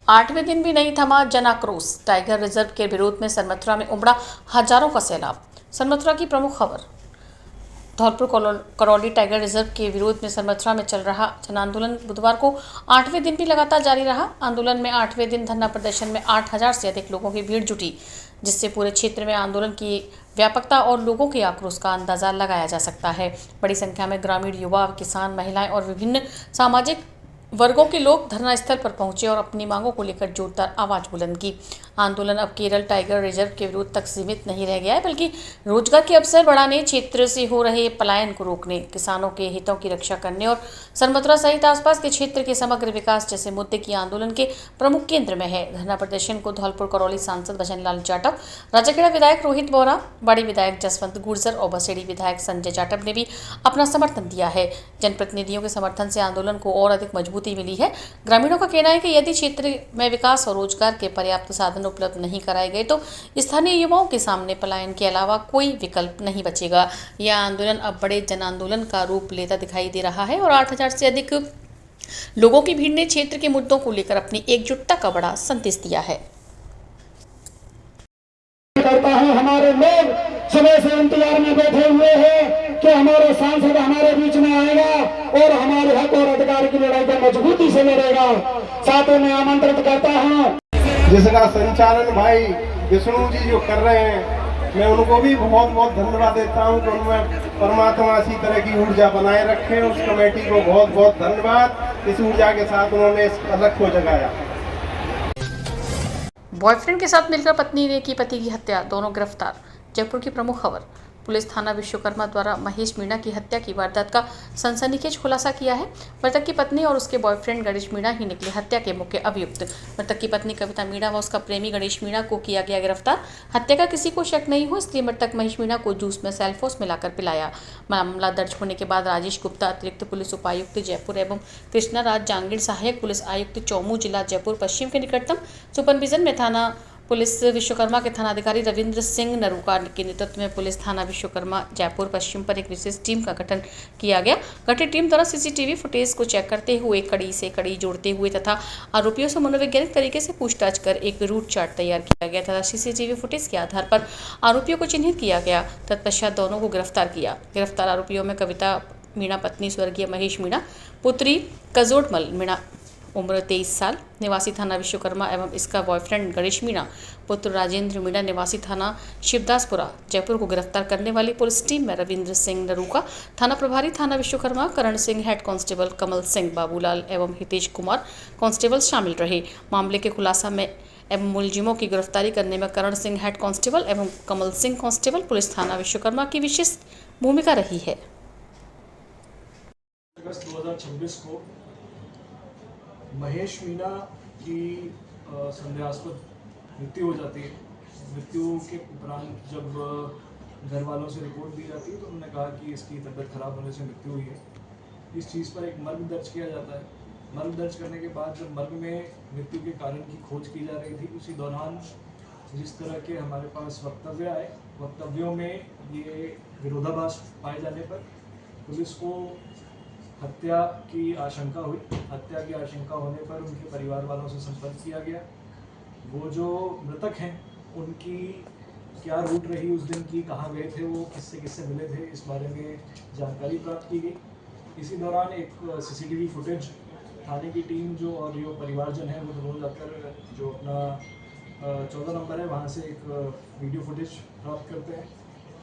8वें दिन भी नहीं थमा जन आक्रोश। टाइगर रिजर्व के विरोध में सनमथुरा में उमड़ा हजारों का सैलाब। सनमथुरा की प्रमुख खबर। धौलपुर करौली टाइगर रिजर्व के विरोध में सनमथुरा में चल रहा जन आंदोलन बुधवार को 8वें दिन भी लगातार जारी रहा। आंदोलन में 8वें दिन धरना प्रदर्शन में 8000 से अधिक लोगों की भीड़ जुटी, जिससे पूरे क्षेत्र में आंदोलन की व्यापकता और लोगों के आक्रोश का अंदाजा लगाया जा सकता है। बड़ी संख्या में ग्रामीण, युवा, किसान, महिलाएं और विभिन्न सामाजिक वर्गों के लोग धरना स्थल पर पहुंचे और अपनी मांगों को लेकर जोरदार आवाज बुलंद की। आंदोलन अब केरल टाइगर रिजर्व के विरोध तक सीमित नहीं रह गया है, बल्कि रोजगार के अवसर बढ़ाने, क्षेत्र से हो रहे पलायन को रोकने, किसानों के हितों की रक्षा करने और सनमथुरा सहित आसपास के क्षेत्र के समग्र विकास जैसे मुद्दे की आंदोलन के प्रमुख केंद्र में है। धरना प्रदर्शन को धौलपुर करौली सांसद भजन लाल जाटव, राजाखेड़ा विधायक रोहित बोहरा, बाड़ी विधायक जसवंत गुर्जर और बसेड़ी विधायक संजय जाटव ने भी अपना समर्थन दिया है। जनप्रतिनिधियों के समर्थन से आंदोलन को और अधिक मजबूती मिली है। ग्रामीणों का कहना है कि यदि क्षेत्र में विकास और रोजगार के पर्याप्त साधन उपलब्ध नहीं कराए गए तो स्थानीय युवाओं के सामने पलायन के अलावा कोई विकल्प नहीं बचेगा। यह आंदोलन अब बड़े जन आंदोलन का रूप लेता दिखाई दे रहा है और 8000 से अधिक लोगों की भीड़ ने क्षेत्र के मुद्दों को लेकर अपनी एकजुटता का बड़ा संदेश दिया है। करता है, हमारे लोग सुबह से इंतजार में बैठे हुए हैं कि हमारे सांसद हमारे बीच में आएगा और हमारे हक और अधिकार की लड़ाई को मजबूती से लड़ेगा। साथ में आमंत्रित करता हूँ, जिसका संचालन भाई विष्णु जी जो कर रहे हैं, मैं उनको भी बहुत बहुत धन्यवाद देता हूँ कि उनमें परमात्मा इसी तरह की ऊर्जा बनाए रखे। उस कमेटी को बहुत बहुत धन्यवाद। इस ऊर्जा के साथ उन्होंने इस अलग को जगाया। बॉयफ्रेंड के साथ मिलकर पत्नी ने की पति की हत्या, दोनों गिरफ्तार। जयपुर की प्रमुख खबर। पुलिस थाना विश्वकर्मा द्वारा महेश मीणा की हत्या की वारदात का सनसनीखेज खुलासा किया है। मृतक की पत्नी और उसके बॉयफ्रेंड गणेश मीणा ही निकले हत्या के मुख्य अभियुक्त। मृतक की पत्नी कविता मीणा व उसका प्रेमी गणेश मीणा को किया गया गिरफ्तार। हत्या का किसी को शक नहीं हो, इसलिए मृतक महेश मीणा को जूस में सेल्फोस मिलाकर पिलाया। मामला दर्ज होने के बाद राजेश गुप्ता, अतिरिक्त पुलिस उपायुक्त जयपुर एवं कृष्णा राज जांगीर, सहायक पुलिस आयुक्त चौमू, जिला जयपुर पश्चिम के निकटतम सुपरविजन में थाना पुलिस विश्वकर्मा के थानाधिकारी रविंद्र सिंह नरूका के नेतृत्व में पुलिस थाना विश्वकर्मा जयपुर पश्चिम पर एक विशेष टीम का गठन किया गया। गठित टीम द्वारा सीसीटीवी फुटेज को चेक करते हुए कड़ी से कड़ी जोड़ते हुए तथा आरोपियों से मनोवैज्ञानिक तरीके से पूछताछ कर एक रूट चार्ट तैयार किया गया तथा सीसीटीवी फुटेज के आधार पर आरोपियों को चिन्हित किया गया। तत्पश्चात दोनों को गिरफ्तार किया। गिरफ्तार आरोपियों में कविता मीणा पत्नी स्वर्गीय महेश मीणा, पुत्री कजोडमल मीणा उम्र 23 साल निवासी थाना विश्वकर्मा एवं इसका बॉयफ्रेंड गणेश मीणा पुत्र राजेंद्र मीणा निवासी थाना शिवदासपुरा जयपुर को गिरफ्तार करने वाली पुलिस टीम में रविंद्र सिंह नरूका, थाना प्रभारी थाना विश्वकर्मा, करण सिंह हेड कांस्टेबल, कमल सिंह, बाबूलाल एवं हितेश कुमार कांस्टेबल शामिल रहे। मामले के खुलासा में एवं मुलजिमों की गिरफ्तारी करने में करण सिंह हेड कांस्टेबल एवं कमल सिंह कांस्टेबल पुलिस थाना विश्वकर्मा की विशेष भूमिका रही है। अगस्त 2026 को महेश मीणा की संदेहास्पद मृत्यु हो जाती है। मृत्यु के उपरांत जब घर वालों से रिपोर्ट दी जाती है तो उन्होंने कहा कि इसकी तबीयत खराब होने से मृत्यु हुई है। इस चीज़ पर एक मर्ग दर्ज किया जाता है। मर्ग दर्ज करने के बाद जब मर्ग में मृत्यु के कारण की खोज की जा रही थी, उसी दौरान जिस तरह के हमारे पास वक्तव्य आए, वक्तव्यों में ये विरोधाभास पाए जाने पर पुलिस को हत्या की आशंका हुई। हत्या की आशंका होने पर उनके परिवार वालों से संपर्क किया गया। वो जो मृतक हैं उनकी क्या रूट रही उस दिन की, कहाँ गए थे वो, किससे किससे मिले थे, इस बारे में जानकारी प्राप्त की गई। इसी दौरान एक सीसीटीवी फुटेज थाने की टीम जो और जो परिवारजन है वो दोनों जाकर जो अपना 14 नंबर है वहाँ से एक वीडियो फुटेज प्राप्त करते हैं।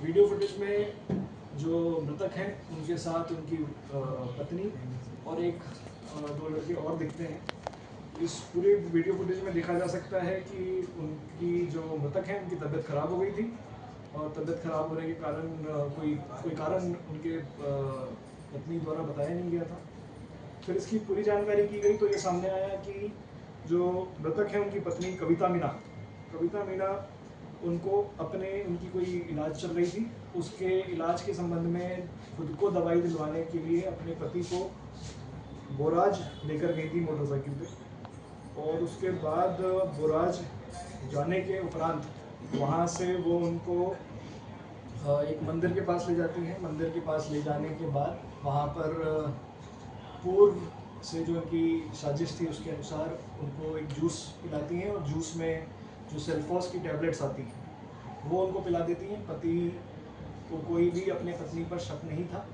वीडियो फुटेज में जो मृतक हैं उनके साथ उनकी पत्नी और एक दो लड़के और दिखते हैं। इस पूरे वीडियो फुटेज में देखा जा सकता है कि उनकी जो मृतक हैं उनकी तबीयत खराब हो गई थी और तबीयत खराब होने के कारण कोई कारण उनके पत्नी द्वारा बताया नहीं गया था। फिर इसकी पूरी जानकारी की गई तो ये सामने आया कि जो मृतक हैं उनकी पत्नी कविता मीणा उनको उनकी कोई इलाज चल रही थी, उसके इलाज के संबंध में खुद को दवाई दिलवाने के लिए अपने पति को बोराज लेकर गई थी मोटरसाइकिल पे। और उसके बाद बोराज जाने के उपरांत वहाँ से वो उनको एक मंदिर के पास ले जाती हैं। मंदिर के पास ले जाने के बाद वहाँ पर पूर्व से जो उनकी साजिश थी उसके अनुसार उनको एक जूस पिलाती हैं और जूस में जो सेल्फोस की टैबलेट्स आती हैं वो उनको पिला देती हैं। पति को कोई भी अपने पत्नी पर शक नहीं था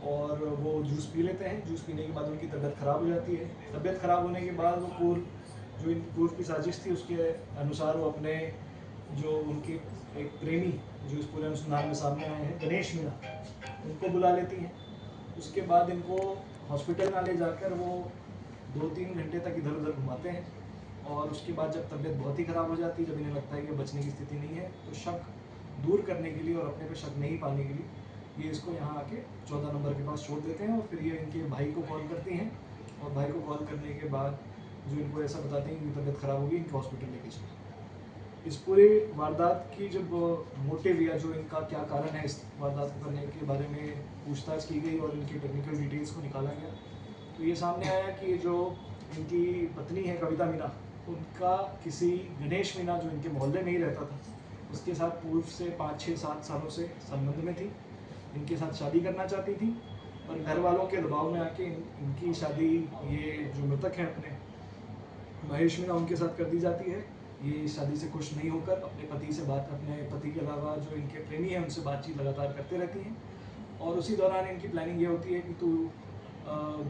और वो जूस पी लेते हैं। जूस पीने के बाद उनकी तबीयत ख़राब हो जाती है। तबीयत ख़राब होने के बाद वो पूर्व की साजिश थी उसके अनुसार वो अपने जो उनके एक प्रेमी जो इस पूरे अनुसंधान में सामने आए हैं, गणेश मीणा, उनको बुला लेती हैं। उसके बाद इनको हॉस्पिटल में ले जाकर वो 2-3 घंटे तक इधर उधर घुमाते हैं और उसके बाद जब तबीयत बहुत ही ख़राब हो जाती है, जब इन्हें लगता है कि बचने की स्थिति नहीं है, तो शक दूर करने के लिए और अपने पे शक नहीं पाने के लिए ये इसको यहाँ आके 14 नंबर के पास छोड़ देते हैं और फिर ये इनके भाई को कॉल करती हैं और भाई को कॉल करने के बाद जो इनको ऐसा बताते हैं कि तबीयत ख़राब होगी, इनको हॉस्पिटल लेके चले। इस पूरे वारदात की जब मोटिव या जो इनका क्या कारण है इस वारदात को करने के बारे में पूछताछ की गई और इनकी टेक्निकल डिटेल्स को निकाला गया, तो ये सामने आया कि जो इनकी पत्नी है कविता मीणा, उनका किसी गणेश मीणा जो इनके मोहल्ले में ही रहता था उसके साथ पूर्व से 5-6-7 सालों से संबंध में थी। इनके साथ शादी करना चाहती थी और घर वालों के दबाव में आके इनकी शादी ये जो मृतक हैं अपने महेश मीणा उनके साथ कर दी जाती है। ये शादी से खुश नहीं होकर अपने पति के अलावा जो इनके प्रेमी हैं उनसे बातचीत लगातार करते रहती हैं और उसी दौरान इनकी प्लानिंग ये होती है कि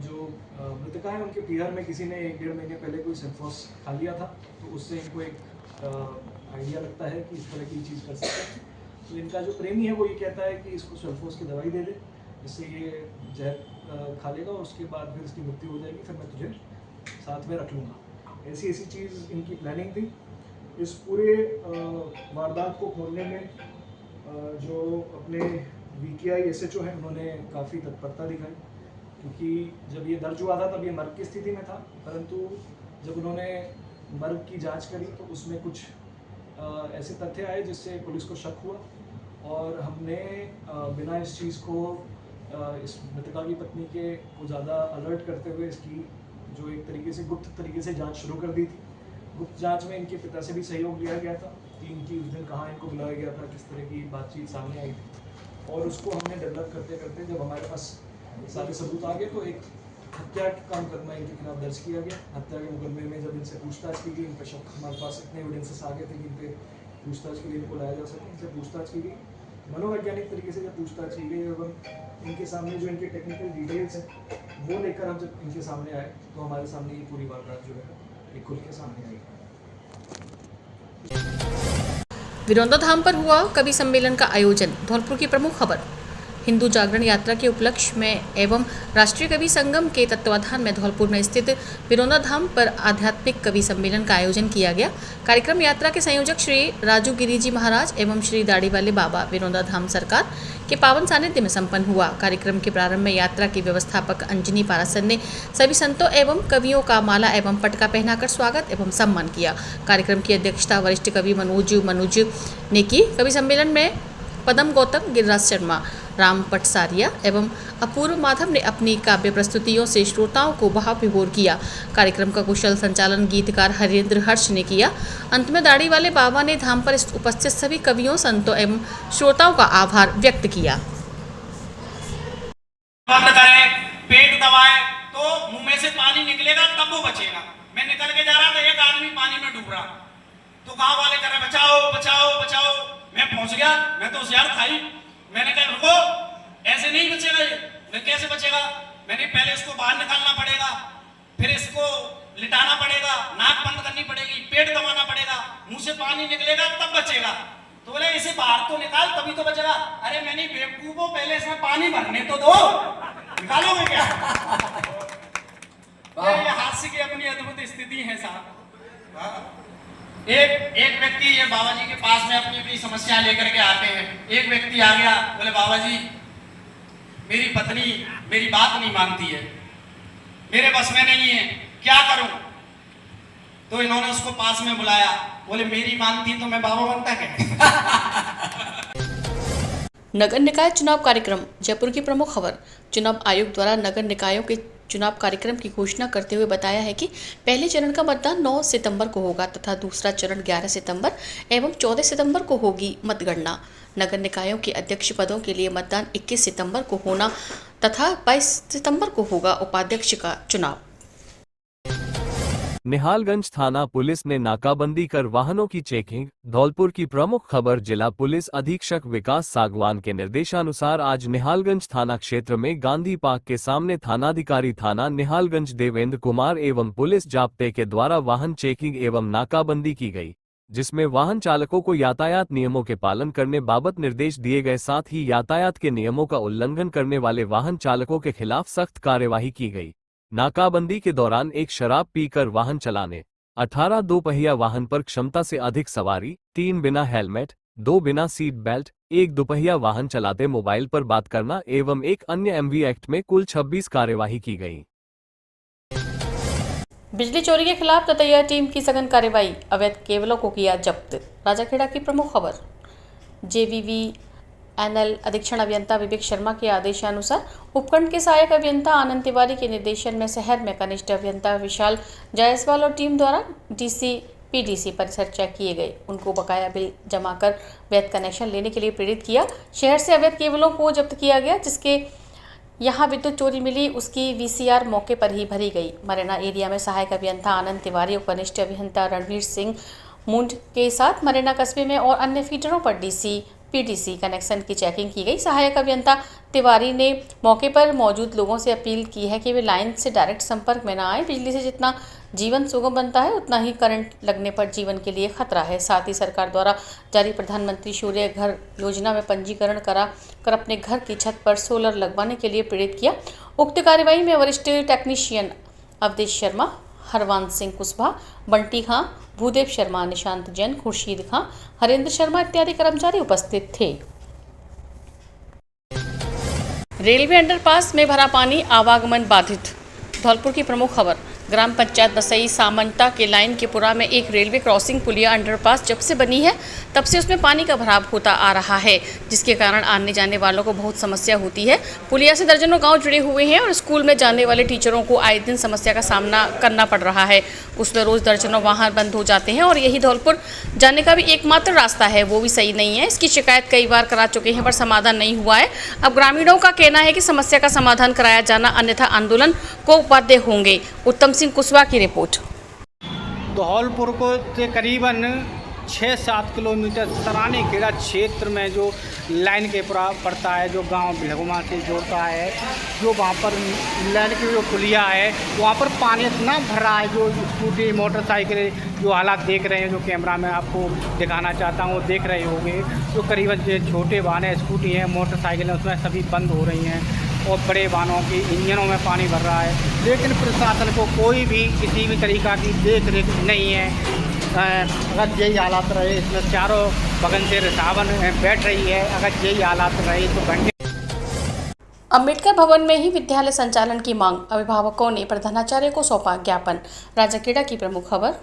जो मृतका है उनके पीहर में किसी ने 1-1.5 महीने पहले कोई सेल्फोस खा लिया था, तो उससे इनको एक आइडिया लगता है कि इस तरह की चीज़ कर सकते हैं। तो इनका जो प्रेमी है वो ये कहता है कि इसको सेल्फोस की दवाई दे दे, जिससे ये जहर खा लेगा और उसके बाद फिर इसकी मृत्यु हो जाएगी, फिर मैं तुझे साथ में रख लूँगा। ऐसी चीज़ इनकी प्लानिंग थी। इस पूरे वारदात को खोलने में जो अपने VTI SHO हैं उन्होंने काफ़ी तत्परता दिखाई, क्योंकि जब ये दर्ज हुआ था तब ये मर्ग की स्थिति में था, परंतु जब उन्होंने मर्ग की जांच करी तो उसमें कुछ ऐसे तथ्य आए जिससे पुलिस को शक हुआ और हमने बिना इस चीज़ को इस मृतका की पत्नी को ज़्यादा अलर्ट करते हुए इसकी जो एक तरीके से गुप्त तरीके से जांच शुरू कर दी थी। गुप्त जांच में इनके पिता से भी सहयोग लिया गया था कि इनकी उस दिन कहाँ इनको बुलाया गया था, किस तरह की बातचीत सामने आई थी और उसको हमने डेवलप करते करते जब हमारे पास सारे सबूत आ गए तो एक हत्या का मुकदमा इनके खिलाफ दर्ज किया गया। हत्या के मुकदमे में जब इनसे पूछताछ की गई, इन पर शक हमारे पास इतने एविडेंसेस आ गए थे कि इन पे पूछताछ के लिए इनको लाया जा सके। इनसे पूछताछ की गई, मनोवैज्ञानिक तरीके से जब पूछताछ की गई एवं इनके सामने जो इनके टेक्निकल डिटेल्स हैं वो लेकर हम जब इनके सामने आए तो हमारे सामने ये पूरी वारदात जो है ये खुल के सामने आई। विरोंदा धाम पर हुआ कवि सम्मेलन का आयोजन, धौलपुर की प्रमुख खबर। हिंदू जागरण यात्रा के उपलक्ष्य में एवं राष्ट्रीय कवि संगम के तत्वाधान में धौलपुर में स्थित विरोंदा धाम पर आध्यात्मिक कवि सम्मेलन का आयोजन किया गया। कार्यक्रम यात्रा के संयोजक श्री राजू गिरी जी महाराज एवं श्री दाढ़ी वाले बाबा विरोंदा धाम सरकार के पावन सानिध्य में संपन्न हुआ। कार्यक्रम के प्रारंभ में यात्रा की व्यवस्थापक अंजनी पारासर ने सभी संतों एवं कवियों का माला एवं पटका पहनाकर स्वागत एवं सम्मान किया। कार्यक्रम की अध्यक्षता वरिष्ठ कवि मनोज ने की। कवि सम्मेलन में पदम गौतम, गिरिराज शर्मा, राम पटसारिया एवं अपूर्व माधव ने अपनी काव्य प्रस्तुतियों से श्रोताओं को भाव विभोर किया। कार्यक्रम का कुशल संचालन गीतकार हरेंद्र हर्ष ने किया। अंत में दाढ़ी वाले बाबा ने धाम पर उपस्थित सभी कवियों, संतों एवं श्रोताओं का आभार व्यक्त किया। बंद करें, पेट दबाए तो मुंह में से पानी निकलेगा तब वो बचेगा। मैं निकल के जा रहा था, एक आदमी पानी में डूब रहा, तो गांव वाले कह रहे बचाओ बचाओ बचाओ। मैं पहुंच गया, मैं तो होशियार था ही। मैंने कहा रुको, ऐसे नहीं बचेगा ये। मैं कैसे बचेगा? मैंने पहले इसको बाहर निकालना पड़ेगा, फिर इसको लिटाना पड़ेगा, नाक बंद करनी पड़ेगी, पेट दबाना पड़ेगा, मुंह से पानी निकलेगा तब बचेगा। तो बोले इसे बाहर तो निकाल तभी तो बचेगा। अरे मैंने बेवकूफों पहले इसमें पानी भरने तो दो, निकालोगे क्या? ये हास्य की अपनी अद्भुत स्थिति है साहब। एक व्यक्ति ये बाबा जी के पास में अपनी अपनी समस्या लेकर के आते हैं। एक व्यक्ति आ गया, बोले बाबा जी मेरी पत्नी मेरी बात नहीं मानती है, मेरे बस में नहीं है, क्या करूं? तो इन्होंने उसको पास में बुलाया, बोले मेरी मानती तो मैं बाबा बनता क्या? नगर निकाय चुनाव कार्यक्रम, जयपुर की प्रमुख खबर। चुनाव आयोग द्वारा नगर निकायों के चुनाव कार्यक्रम की घोषणा करते हुए बताया है कि पहले चरण का मतदान 9 सितंबर को होगा तथा दूसरा चरण 11 सितंबर एवं 14 सितंबर को होगी मतगणना। नगर निकायों के अध्यक्ष पदों के लिए मतदान 21 सितंबर को होना तथा 22 सितंबर को होगा उपाध्यक्ष का चुनाव। निहालगंज थाना पुलिस ने नाकाबंदी कर वाहनों की चेकिंग। धौलपुर की प्रमुख खबर। जिला पुलिस अधीक्षक विकास सागवान के निर्देशानुसार आज निहालगंज थाना क्षेत्र में गांधी पार्क के सामने थानाधिकारी थाना निहालगंज देवेंद्र कुमार एवं पुलिस जाब्ते के द्वारा वाहन चेकिंग एवं नाकाबंदी की गई, जिसमें वाहन चालकों को यातायात नियमों के पालन करने बाबत निर्देश दिए गए। साथ ही यातायात के नियमों का उल्लंघन करने वाले वाहन चालकों के खिलाफ सख्त कार्यवाही की गई। नाकाबंदी के दौरान एक शराब पीकर वाहन चलाने, 18 दोपहिया वाहन पर क्षमता से अधिक सवारी, 3 बिना हेलमेट, 2 बिना सीट बेल्ट, 1 दोपहिया वाहन चलाते मोबाइल पर बात करना एवं एक अन्य MV एक्ट में कुल 26 कार्यवाही की गई। बिजली चोरी के खिलाफ ततैया टीम की सघन कार्रवाई, अवैध केबलों को किया जब्त। राजाखेड़ा की प्रमुख खबर। JVVNL अधीक्षण अभियंता विवेक शर्मा के आदेशानुसार उपखंड के सहायक अभियंता आनंद तिवारी के निर्देशन में शहर में कनिष्ठ अभियंता विशाल जायसवाल और टीम द्वारा PDC परिसर चेक किए गए। उनको बकाया बिल जमा कर वैध कनेक्शन लेने के लिए प्रेरित किया। शहर से अवैध केबलों को जब्त किया गया। जिसके यहाँ विद्युत चोरी मिली उसकी VCR मौके पर ही भरी गई। मरेना एरिया में सहायक अभियंता आनंद तिवारी और कनिष्ठ अभियंता रणवीर सिंह मुंड के साथ मरेना कस्बे में और अन्य फीडरों पर PDC कनेक्शन की चेकिंग की गई। सहायक अभियंता तिवारी ने मौके पर मौजूद लोगों से अपील की है कि वे लाइन से डायरेक्ट संपर्क में न आए। बिजली से जितना जीवन सुगम बनता है उतना ही करंट लगने पर जीवन के लिए खतरा है। साथ ही सरकार द्वारा जारी प्रधानमंत्री सूर्य घर योजना में पंजीकरण करा कर अपने घर की छत पर सोलर लगवाने के लिए प्रेरित किया। उक्त कार्यवाही में वरिष्ठ टेक्नीशियन अवधेश शर्मा, हरवान सिंह कुशवाहा, बंटी खां, भूदेव शर्मा, निशांत जैन, खुर्शीद खां, हरेंद्र शर्मा इत्यादि कर्मचारी उपस्थित थे। रेलवे अंडरपास में भरा पानी, आवागमन बाधित। धौलपुर की प्रमुख खबर। ग्राम पंचायत बसई सामंता के लाइन के पुरा में एक रेलवे क्रॉसिंग पुलिया अंडरपास जब से बनी है तब से उसमें पानी का भराव होता आ रहा है, जिसके कारण आने जाने वालों को बहुत समस्या होती है। पुलिया से दर्जनों गांव जुड़े हुए हैं और स्कूल में जाने वाले टीचरों को आए दिन समस्या का सामना करना पड़ रहा है। उसमें रोज दर्जनों वाहन बंद हो जाते हैं और यही धौलपुर जाने का भी एकमात्र रास्ता है, वो भी सही नहीं है। इसकी शिकायत कई बार करा चुके हैं पर समाधान नहीं हुआ है। अब ग्रामीणों का कहना है कि समस्या का समाधान कराया जाना, अन्यथा आंदोलन को बाध्य होंगे। उत्तम सिंह कुशवाहा की रिपोर्ट। धौलपुर को से करीबन 6-7 किलोमीटर सरानी खेड़ा क्षेत्र में जो लाइन के पड़ता है, जो गांव भिलगुमा से जोड़ता है, जो वहाँ पर लाइन की जो पुलिया है वहाँ पर पानी इतना भर रहा है। जो स्कूटी मोटरसाइकिल जो हालात देख रहे हैं, जो कैमरा में आपको दिखाना चाहता हूँ वो देख रहे होंगे। जो करीबन जो छोटे वाहन है, स्कूटी है, मोटरसाइकिल है, उसमें सभी बंद हो रही हैं और बड़े वाहनों की इंजनों में पानी भर रहा है। लेकिन प्रशासन को कोई भी किसी भी तरीक़ा की देख रेख नहीं है। अगर यही हालात रहे, इसमें चारों बगल से रिसावन बैठ रही है, अगर यही हालात रहे तो घंटे। अम्बेडकर भवन में ही विद्यालय संचालन की मांग, अभिभावकों ने प्रधानाचार्य को सौंपा ज्ञापन। राजाखेड़ा की प्रमुख खबर।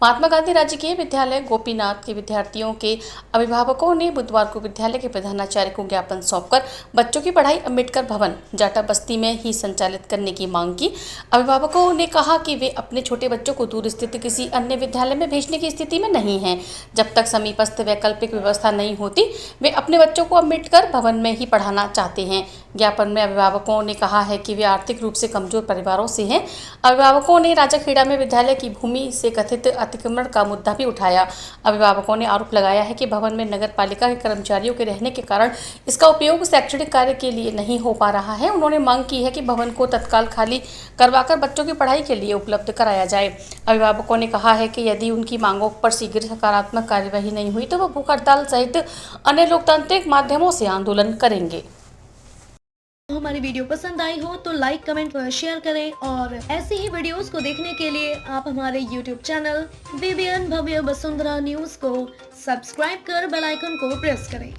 महात्मा गांधी राजकीय विद्यालय गोपीनाथ के विद्यार्थियों के अभिभावकों ने बुधवार को विद्यालय के प्रधानाचार्य को ज्ञापन सौंपकर बच्चों की पढ़ाई अम्बेडकर भवन जाटा बस्ती में ही संचालित करने की मांग की। अभिभावकों ने कहा कि वे अपने छोटे बच्चों को दूर स्थित किसी अन्य विद्यालय में भेजने की स्थिति में नहीं हैं। जब तक समीपस्थ वैकल्पिक व्यवस्था नहीं होती वे अपने बच्चों को अम्बेडकर भवन में ही पढ़ाना चाहते हैं। ज्ञापन में अभिभावकों ने कहा है कि वे आर्थिक रूप से कमजोर परिवारों से हैं। अभिभावकों ने राजाखेड़ा में विद्यालय की भूमि से कथित अतिक्रमण का मुद्दा भी उठाया। अभिभावकों ने आरोप लगाया है कि भवन में नगर पालिका के कर्मचारियों के रहने के कारण इसका उपयोग शैक्षणिक कार्य के लिए नहीं हो पा रहा है। उन्होंने मांग की है कि भवन को तत्काल खाली करवाकर बच्चों की पढ़ाई के लिए उपलब्ध कराया जाए। अभिभावकों ने कहा है कि यदि उनकी मांगों पर शीघ्र सकारात्मक कार्यवाही नहीं हुई तो वह भूख हड़ताल सहित अन्य लोकतांत्रिक माध्यमों से आंदोलन करेंगे। हमारी वीडियो पसंद आई हो तो लाइक, कमेंट व शेयर करें और ऐसी ही वीडियोस को देखने के लिए आप हमारे YouTube चैनल BBN भव्य वसुंधरा न्यूज़ को सब्सक्राइब कर बेल आइकन को प्रेस करें।